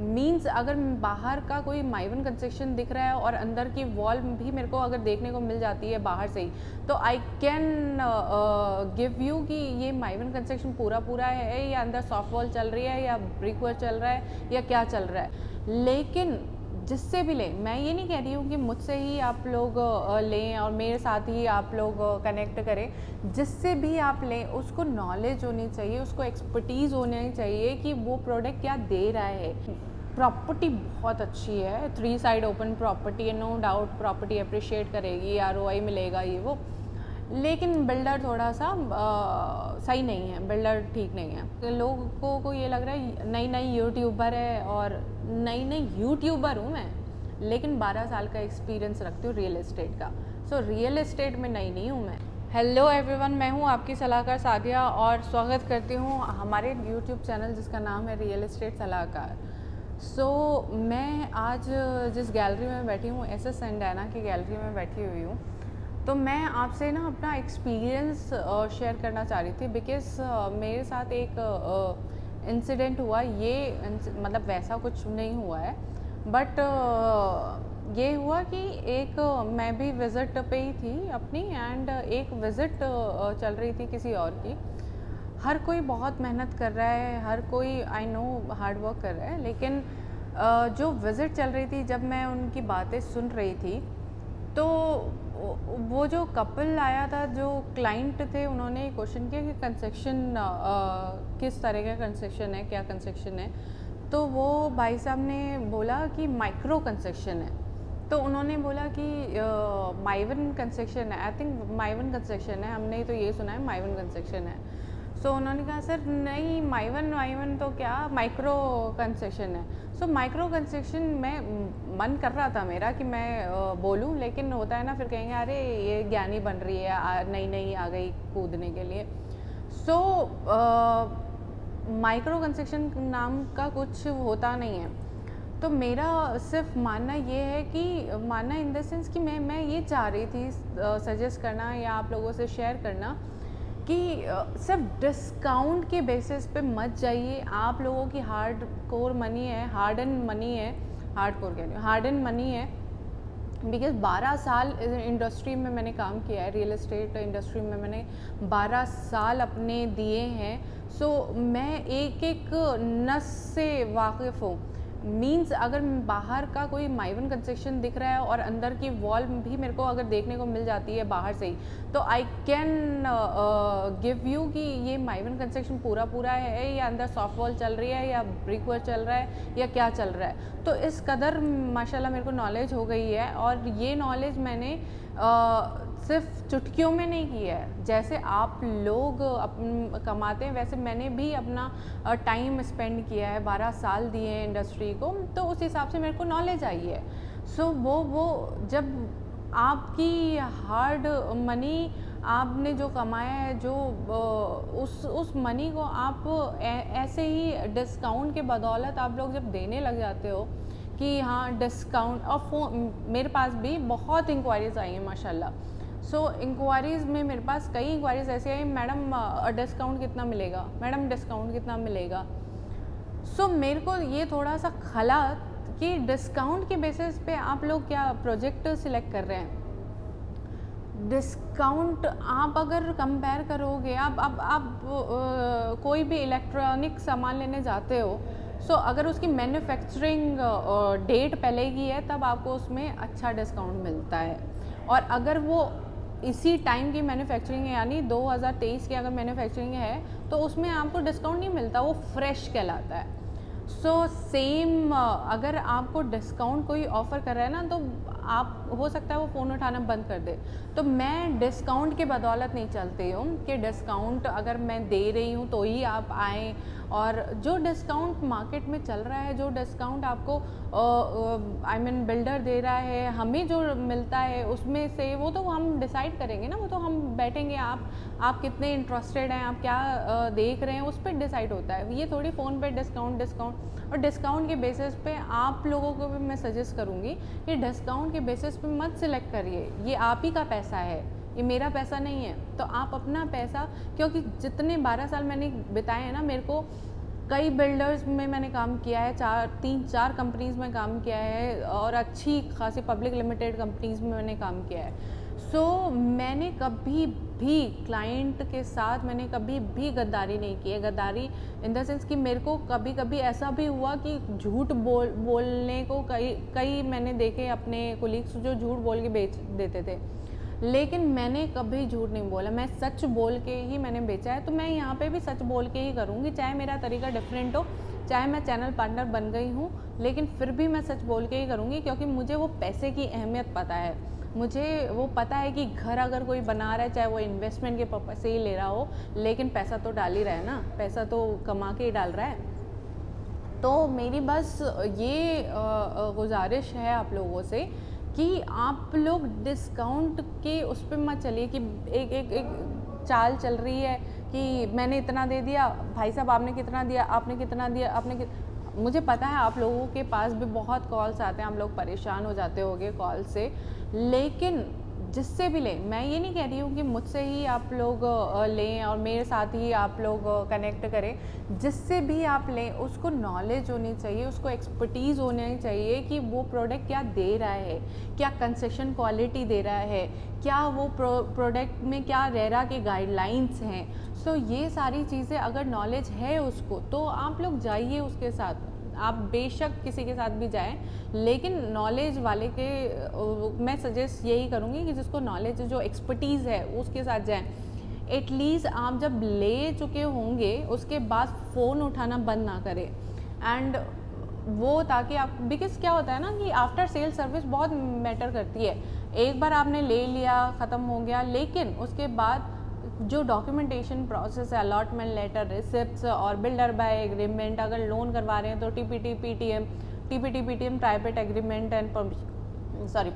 Means अगर बाहर का कोई माइवन कंस्ट्रक्शन दिख रहा है और अंदर की वॉल भी मेरे को अगर देखने को मिल जाती है बाहर से ही, तो आई कैन गिव यू कि ये माइवन कंस्ट्रक्शन पूरा है या अंदर सॉफ्ट वॉल चल रही है या ब्रिक वर्क चल रहा है या क्या चल रहा है। लेकिन जिससे भी लें, मैं ये नहीं कह रही हूँ कि मुझसे ही आप लोग लें और मेरे साथ ही आप लोग कनेक्ट करें। जिससे भी आप लें उसको नॉलेज होनी चाहिए, उसको एक्सपर्टीज़ होनी चाहिए कि वो प्रोडक्ट क्या दे रहा है। प्रॉपर्टी बहुत अच्छी है, 3 साइड ओपन प्रॉपर्टी है, नो डाउट प्रॉपर्टी अप्रिशिएट करेगी, ROI मिलेगा ये वो। लेकिन बिल्डर थोड़ा सा सही नहीं है, बिल्डर ठीक नहीं है। लोगों को ये लग रहा है नई यूट्यूबर है, और नई यूट्यूबर हूँ मैं, लेकिन 12 साल का एक्सपीरियंस रखती हूँ रियल एस्टेट का। सो रियल एस्टेट में नई नहीं हूँ मैं। हेलो एवरीवन, मैं हूँ आपकी सलाहकार सादिया और स्वागत करती हूँ हमारे यूट्यूब चैनल जिसका नाम है रियल एस्टेट सलाहकार। मैं आज जिस गैलरी में बैठी हूँ, SS सेंडाना की गैलरी में बैठी हुई हूँ, तो मैं आपसे ना अपना एक्सपीरियंस शेयर करना चाह रही थी। बिकॉज़ मेरे साथ एक इंसिडेंट हुआ, ये मतलब वैसा कुछ नहीं हुआ है, बट ये हुआ कि एक मैं भी विज़िट पे ही थी अपनी, एंड एक विज़िट चल रही थी किसी और की। हर कोई बहुत मेहनत कर रहा है, हर कोई आई नो हार्ड वर्क कर रहा है, लेकिन जो विज़िट चल रही थी, जब मैं उनकी बातें सुन रही थी, तो वो जो कपल आया था, जो क्लाइंट थे, उन्होंने क्वेश्चन किया कि कंस्ट्रक्शन किस तरह का कंस्ट्रक्शन है, क्या कंस्ट्रक्शन है। तो वो भाई साहब ने बोला कि माइक्रो कंस्ट्रक्शन है। तो उन्होंने बोला कि माइवन कंस्ट्रक्शन है, आई थिंक माइवन कंस्ट्रक्शन है, हमने तो ये सुना है माइवन कंस्ट्रक्शन है। सो उन्होंने कहा सर नहीं, माइवन तो क्या, माइक्रो कंस्ट्रक्शन है। सो माइक्रो कंस्ट्रक्शन में मन कर रहा था मेरा कि मैं बोलूं, लेकिन होता है ना, फिर कहेंगे अरे ये ज्ञानी बन रही है, नई आ गई कूदने के लिए। सो माइक्रो कंस्ट्रक्शन नाम का कुछ होता नहीं है। तो मेरा सिर्फ मानना ये है कि मानना इन द सेंस कि मैं ये चाह रही थी सजेस्ट करना या आप लोगों से शेयर करना कि सिर्फ डिस्काउंट के बेसिस पे मत जाइए। आप लोगों की हार्ड कोर मनी है, हार्ड एंड मनी है, हार्ड कोर कह रही हूँ, हार्ड एंड मनी है। बिकॉज 12 साल इंडस्ट्री में मैंने काम किया है, रियल एस्टेट इंडस्ट्री में मैंने 12 साल अपने दिए हैं। सो मैं एक नस से वाकिफ़ हूँ। मीन्स अगर बाहर का कोई माइवन कंस्ट्रक्शन दिख रहा है और अंदर की वॉल भी मेरे को अगर देखने को मिल जाती है बाहर से ही, तो आई कैन गिव यू कि ये माइवन कंस्ट्रक्शन पूरा है या अंदर सॉफ्ट वॉल चल रही है या ब्रिक वर्क चल रहा है या क्या चल रहा है। तो इस कदर माशाल्लाह मेरे को नॉलेज हो गई है, और ये नॉलेज मैंने सिर्फ चुटकियों में नहीं की है। जैसे आप लोग कमाते हैं, वैसे मैंने भी अपना टाइम स्पेंड किया है, 12 साल दिए हैं इंडस्ट्री को, तो उस हिसाब से मेरे को नॉलेज आई है। सो वो जब आपकी हार्ड मनी आपने जो कमाया है, जो उस मनी को आप ऐसे ही डिस्काउंट के बदौलत आप लोग जब देने लग जाते हो कि हाँ डिस्काउंट, और मेरे पास भी बहुत इंक्वायरीज़ आई हैं माशाल्लाह। सो इंक्वायरीज़ में मेरे पास कई इंक्वायरीज़ ऐसे आई, मैडम डिस्काउंट कितना मिलेगा, मैडम डिस्काउंट कितना मिलेगा। सो मेरे को ये थोड़ा सा खला कि डिस्काउंट के बेसिस पे आप लोग क्या प्रोजेक्ट सिलेक्ट कर रहे हैं। डिस्काउंट आप अगर कंपेयर करोगे, आप कोई भी इलेक्ट्रॉनिक सामान लेने जाते हो, सो अगर उसकी मैन्युफैक्चरिंग डेट पहले की है, तब आपको उसमें अच्छा डिस्काउंट मिलता है। और अगर वो इसी टाइम की मैन्युफैक्चरिंग है, यानी 2023 की अगर मैन्युफैक्चरिंग है, तो उसमें आपको डिस्काउंट नहीं मिलता, वो फ्रेश कहलाता है। सो सेम अगर आपको डिस्काउंट कोई ऑफ़र कर रहा है ना, तो आप हो सकता है वो फ़ोन उठाना बंद कर दे। तो मैं डिस्काउंट के बदौलत नहीं चलती हूँ कि डिस्काउंट अगर मैं दे रही हूँ तो ही आप आएँ। और जो डिस्काउंट मार्केट में चल रहा है, जो डिस्काउंट आपको आई मीन बिल्डर दे रहा है, हमें जो मिलता है उसमें से वो तो हम डिसाइड करेंगे ना, वो तो हम बैठेंगे, आप कितने इंटरेस्टेड हैं, आप क्या देख रहे हैं, उस पर डिसाइड होता है। ये थोड़ी फ़ोन पे डिस्काउंट और डिस्काउंट के बेसिस पे आप लोगों को भी मैं सजेस्ट करूँगी कि डिस्काउंट के बेसिस पे मत सिलेक्ट करिए। ये आप ही का पैसा है, ये मेरा पैसा नहीं है। तो आप अपना पैसा, क्योंकि जितने 12 साल मैंने बिताए हैं ना, मेरे को कई बिल्डर्स में मैंने काम किया है, 3-4 कंपनीज़ में काम किया है और अच्छी खासी पब्लिक लिमिटेड कंपनीज़ में मैंने काम किया है। सो मैंने कभी भी क्लाइंट के साथ मैंने कभी भी गद्दारी नहीं की है। गद्दारी इन द सेंस कि मेरे को कभी कभी ऐसा भी हुआ कि झूठ बोलने को कई मैंने देखे अपने कोलीग्स जो झूठ बोल के बेच देते थे, लेकिन मैंने कभी झूठ नहीं बोला, मैं सच बोल के ही मैंने बेचा है। तो मैं यहाँ पे भी सच बोल के ही करूँगी, चाहे मेरा तरीका डिफरेंट हो, चाहे मैं चैनल पार्टनर बन गई हूँ, लेकिन फिर भी मैं सच बोल के ही करूँगी, क्योंकि मुझे वो पैसे की अहमियत पता है। मुझे वो पता है कि घर अगर कोई बना रहा है, चाहे वो इन्वेस्टमेंट के पर्पज से ही ले रहा हो, लेकिन पैसा तो डाल ही रहा है ना, पैसा तो कमा के ही डाल रहा है। तो मेरी बस ये गुजारिश है आप लोगों से कि आप लोग डिस्काउंट के उस पर मत चलिए कि एक चाल चल रही है कि मैंने इतना दे दिया, भाई साहब आपने कितना दिया, आपने कितना दिया, मुझे पता है आप लोगों के पास भी बहुत कॉल्स आते हैं, आप लोग परेशान हो जाते होंगे कॉल से, लेकिन जिससे भी लें, मैं ये नहीं कह रही हूँ कि मुझसे ही आप लोग लें और मेरे साथ ही आप लोग कनेक्ट करें, जिससे भी आप लें उसको नॉलेज होनी चाहिए, उसको एक्सपर्टीज़ होनी चाहिए कि वो प्रोडक्ट क्या दे रहा है, क्या कंसेशन क्वालिटी दे रहा है, क्या वो प्रोडक्ट में क्या रेरा के गाइडलाइंस हैं। सो ये सारी चीज़ें अगर नॉलेज है उसको, तो आप लोग जाइए उसके साथ, आप बेशक किसी के साथ भी जाएं, लेकिन नॉलेज वाले के मैं सजेस्ट यही करूँगी कि जिसको नॉलेज, जो एक्सपर्टीज़ है उसके साथ जाएं। एटलीस्ट आप जब ले चुके होंगे उसके बाद फ़ोन उठाना बंद ना करें, एंड वो ताकि आप, बिकॉज क्या होता है ना कि आफ्टर सेल सर्विस बहुत मैटर करती है। एक बार आपने ले लिया, ख़त्म हो गया, लेकिन उसके बाद जो डॉक्यूमेंटेशन प्रोसेस है, अलॉटमेंट लेटर, रिसिप्ट्स और बिल्डर बाय एग्रीमेंट, अगर लोन करवा रहे हैं तो TPT PTM private agreement and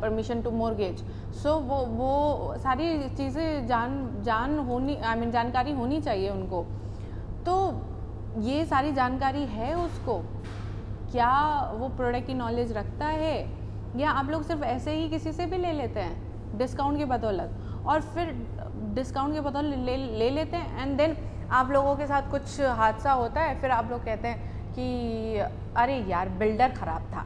permission to mortgage. So वो सारी चीज़ें जानकारी होनी चाहिए उनको। तो ये सारी जानकारी है उसको, क्या वो प्रोडक्ट की नॉलेज रखता है, या आप लोग सिर्फ ऐसे ही किसी से भी ले लेते हैं डिस्काउंट की बदौलत, और फिर डिस्काउंट के बदौलत ले लेते हैं, एंड देन आप लोगों के साथ कुछ हादसा होता है, फिर आप लोग कहते हैं कि अरे यार बिल्डर ख़राब था,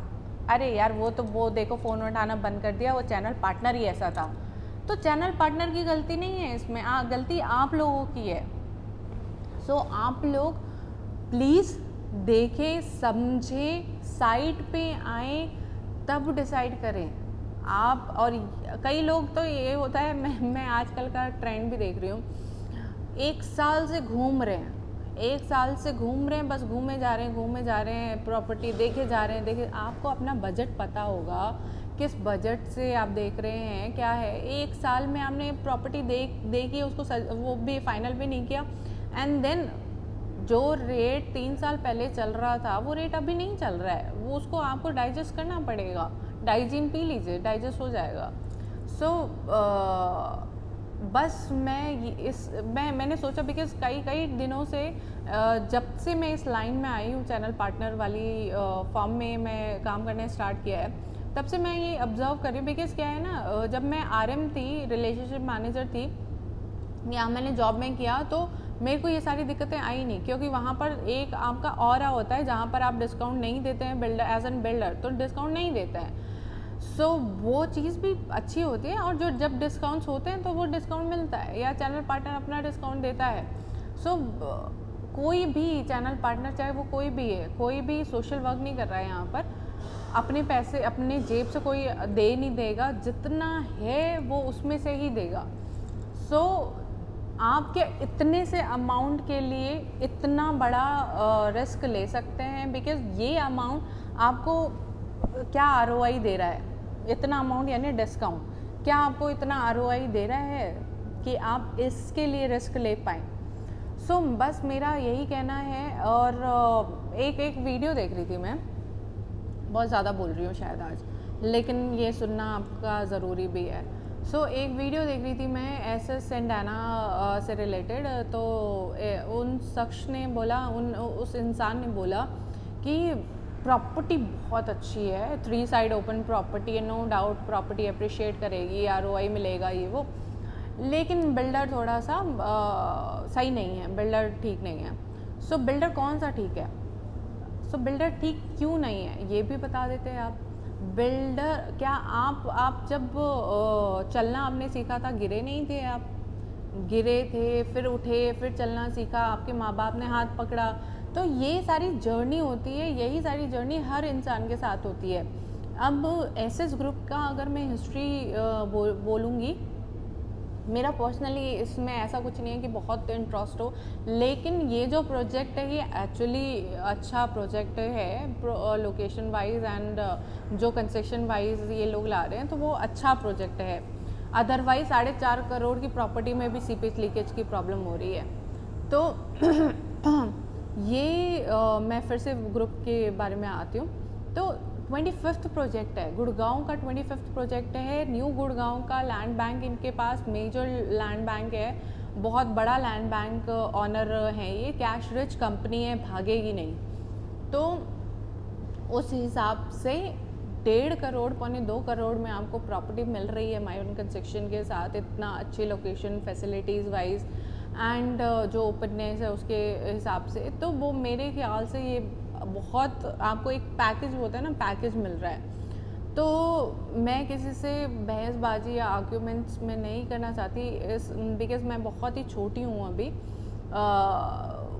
अरे यार वो देखो फ़ोन उठाना बंद कर दिया, वो चैनल पार्टनर ही ऐसा था। तो चैनल पार्टनर की गलती नहीं है इसमें, गलती आप लोगों की है। सो आप लोग प्लीज़ देखें, समझें, साइट पे आएँ, तब डिसाइड करें आप। और कई लोग तो ये होता है, मैं आजकल का ट्रेंड भी देख रही हूँ, 1 साल से घूम रहे हैं, 1 साल से घूम रहे हैं, बस घूमे जा रहे हैं, प्रॉपर्टी देखे जा रहे हैं। देखिए, आपको अपना बजट पता होगा, किस बजट से आप देख रहे हैं, क्या है। 1 साल में आपने प्रॉपर्टी देखी, उसको वो भी फाइनल भी नहीं किया, एंड देन जो रेट 3 साल पहले चल रहा था वो रेट अभी नहीं चल रहा है, वो उसको आपको डाइजेस्ट करना पड़ेगा। डाइजीन पी लीजिए, डाइजेस्ट हो जाएगा। सो बस मैंने सोचा, बिकॉज कई दिनों से जब से मैं इस लाइन में आई हूँ, चैनल पार्टनर वाली फॉर्म में मैं काम करने स्टार्ट किया है, तब से मैं ये ऑब्जर्व कर रही हूँ। बिकॉज क्या है ना, जब मैं RM थी, रिलेशनशिप मैनेजर थी, यहाँ मैंने जॉब में किया, तो मेरे को ये सारी दिक्कतें आई नहीं, क्योंकि वहाँ पर एक आपका ऑरा होता है जहाँ पर आप डिस्काउंट नहीं देते हैं, बिल्डर एज एन बिल्डर तो डिस्काउंट नहीं देते हैं। सो वो चीज़ भी अच्छी होती है, और जो जब डिस्काउंट्स होते हैं तो वो डिस्काउंट मिलता है, या चैनल पार्टनर अपना डिस्काउंट देता है। सो कोई भी चैनल पार्टनर, चाहे वो कोई भी है, कोई भी सोशल वर्क नहीं कर रहा है यहाँ पर, अपने पैसे अपने जेब से कोई दे नहीं देगा, जितना है वो उसमें से ही देगा। सो आपके इतने से अमाउंट के लिए इतना बड़ा रिस्क ले सकते हैं, बिकॉज ये अमाउंट आपको क्या ROI दे रहा है, इतना अमाउंट यानी डिस्काउंट क्या आपको इतना ROI दे रहा है कि आप इसके लिए रिस्क ले पाएँ। सो बस मेरा यही कहना है। और एक वीडियो देख रही थी मैं, बहुत ज़्यादा बोल रही हूँ शायद आज, लेकिन ये सुनना आपका ज़रूरी भी है। सो एक वीडियो देख रही थी मैं SS सेंडाना से रिलेटेड, तो उन शख्स ने बोला, उस इंसान ने बोला कि प्रॉपर्टी बहुत अच्छी है, 3 साइड ओपन प्रॉपर्टी है, नो डाउट प्रॉपर्टी अप्रिशिएट करेगी, ROI मिलेगा, ये वो, लेकिन बिल्डर थोड़ा सा सही नहीं है, बिल्डर ठीक नहीं है। सो बिल्डर कौन सा ठीक है? सो बिल्डर ठीक क्यों नहीं है ये भी बता देते हैं आप। बिल्डर क्या आप जब चलना आपने सीखा था गिरे नहीं थे आप? गिरे थे, फिर उठे, फिर चलना सीखा, आपके माँ बाप ने हाथ पकड़ा। तो ये सारी जर्नी होती है, यही सारी जर्नी हर इंसान के साथ होती है। अब एसएस ग्रुप का अगर मैं हिस्ट्री बोलूँगी, मेरा पर्सनली इसमें ऐसा कुछ नहीं है कि बहुत इंटरेस्ट हो, लेकिन ये जो प्रोजेक्ट है ये एक्चुअली अच्छा प्रोजेक्ट है लोकेशन वाइज एंड जो कंस्ट्रक्शन वाइज ये लोग ला रहे हैं तो वो अच्छा प्रोजेक्ट है। अदरवाइज 4.5 करोड़ की प्रॉपर्टी में भी सीपेज लीकेज की प्रॉब्लम हो रही है। तो ये मैं फिर से ग्रुप के बारे में आती हूँ। तो 25th प्रोजेक्ट है, गुड़गांव का 25th प्रोजेक्ट है। न्यू गुड़गांव का लैंड बैंक इनके पास मेजर लैंड बैंक है, बहुत बड़ा लैंड बैंक ऑनर है, ये कैश रिच कंपनी है, भागेगी नहीं। तो उस हिसाब से 1.5 करोड़ 1.25 करोड़ में आपको प्रॉपर्टी मिल रही है माइवन कंस्ट्रक्शन के साथ, इतना अच्छी लोकेशन फैसिलिटीज़ वाइज एंड जो ओपननेस है उसके हिसाब से। तो वो मेरे ख्याल से ये बहुत आपको एक पैकेज होता है ना, पैकेज मिल रहा है। तो मैं किसी से बहसबाजी या आर्ग्यूमेंट्स में नहीं करना चाहती इस बिकॉज़ मैं बहुत ही छोटी हूँ अभी,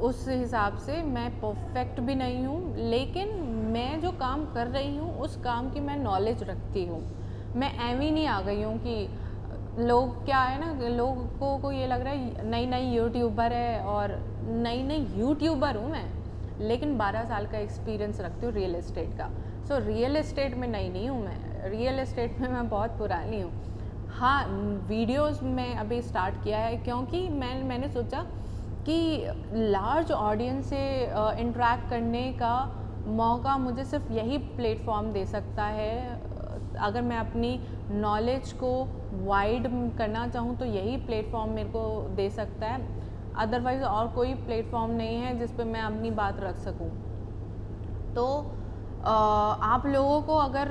उस हिसाब से मैं परफेक्ट भी नहीं हूँ, लेकिन मैं जो काम कर रही हूँ उस काम की मैं नॉलेज रखती हूँ। मैं एवं नहीं आ गई हूँ कि लोग क्या है ना, लोगों को ये लग रहा है नई नई यूट्यूबर है, और नई यूट्यूबर हूँ मैं, लेकिन 12 साल का एक्सपीरियंस रखती हूँ रियल एस्टेट का। सो रियल एस्टेट में नई नहीं हूँ मैं, रियल एस्टेट में मैं बहुत पुरानी हूँ। हाँ, वीडियोस में अभी स्टार्ट किया है क्योंकि मैंने सोचा कि लार्ज ऑडियंस से इंटरेक्ट करने का मौका मुझे सिर्फ यही प्लेटफॉर्म दे सकता है। अगर मैं अपनी नॉलेज को वाइड करना चाहूँ तो यही प्लेटफॉर्म मेरे को दे सकता है, अदरवाइज़ और कोई प्लेटफॉर्म नहीं है जिस पे मैं अपनी बात रख सकूं। तो आप लोगों को अगर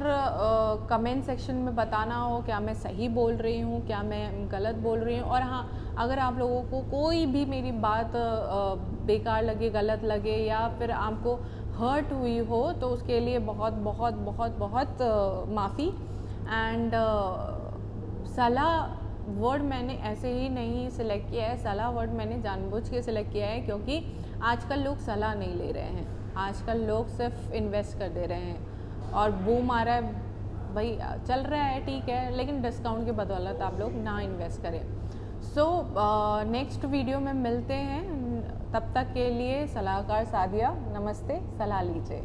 कमेंट सेक्शन में बताना हो क्या मैं सही बोल रही हूँ, क्या मैं गलत बोल रही हूँ, और हाँ, अगर आप लोगों को कोई भी मेरी बात बेकार लगे, गलत लगे, या फिर आपको हर्ट हुई हो तो उसके लिए बहुत बहुत बहुत बहुत माफ़ी। एंड सलाह वर्ड मैंने ऐसे ही नहीं सिलेक्ट किया है, सलाह वर्ड मैंने जानबूझ के सिलेक्ट किया है क्योंकि आजकल लोग सलाह नहीं ले रहे हैं, आजकल लोग सिर्फ इन्वेस्ट कर दे रहे हैं। और बूम आ रहा है भाई, चल रहा है ठीक है, लेकिन डिस्काउंट के बदौलत आप लोग ना इन्वेस्ट करें। सो नेक्स्ट वीडियो में मिलते हैं, तब तक के लिए सलाहकार सादिया, नमस्ते, सलाह लीजिए।